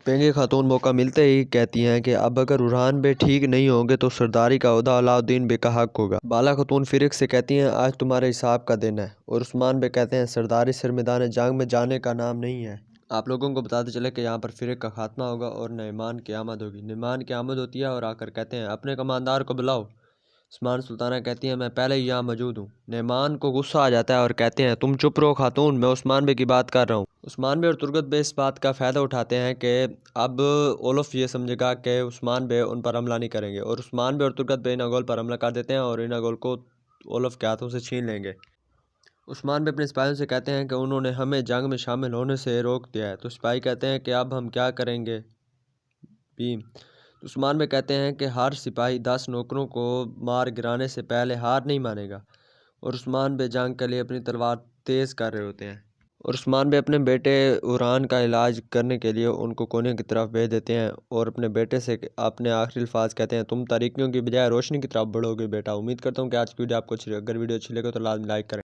पेंगी खातून मौका मिलते ही कहती हैं कि अब अगर उरहान बे ठीक नहीं होंगे तो सरदारी का ओहदा अलाउद्दीन बे का हक होगा। बाला खातून फिर से कहती हैं आज तुम्हारे हिसाब का दिन है। और उस्मान बे कहते हैं सरदारी सिर मैदान जंग में जाने का नाम नहीं है। आप लोगों को बताते चले कि यहाँ पर फिरक का खात्मा होगा और नईमान की आमद होगी। नईमान की आमद होती है और आकर कहते हैं अपने कमानदार को बुलाओ। उस्मान सुल्ताना कहती हैं मैं पहले ही यहाँ मौजूद हूँ। नईमान को गुस्सा आ जाता है और कहते हैं तुम चुप रहो खातून, मैं उस्मान बे की बात कर रहा हूँ। उस्मान बे और तुर्गत बे इस बात का फ़ायदा उठाते हैं कि अब ओलफ ये समझेगा कि उस्मान बे उन पर हमला नहीं करेंगे और उस्मान बे और तुर्गत बे इनागोल पर हमला कर देते हैं और इनागोल को ओलफ के हाथों से छीन लेंगे। उस्मान बे अपने सिपाहियों से कहते हैं कि उन्होंने हमें जंग में शामिल होने से रोक दिया है। तो सिपाही कहते हैं कि अब हम क्या करेंगे भीम। उस्मान बे कहते हैं कि हर सिपाही 10 नौकरों को मार गिराने से पहले हार नहीं मानेगा। और उस्मान बे जंग के लिए अपनी तलवार तेज़ कर रहे होते हैं। और उस्मान बे अपने बेटे उरान का इलाज करने के लिए उनको कोने की तरफ भेज देते हैं और अपने बेटे से अपने आखिरी अल्फाज कहते हैं तुम तारीकियों की बजाय रोशनी की तरफ बढ़ोगे बेटा। उम्मीद करता हूँ कि आज की वीडियो आपको अच्छी लगी। अगर वीडियो अच्छी लगे तो लाजमी लाइक करें।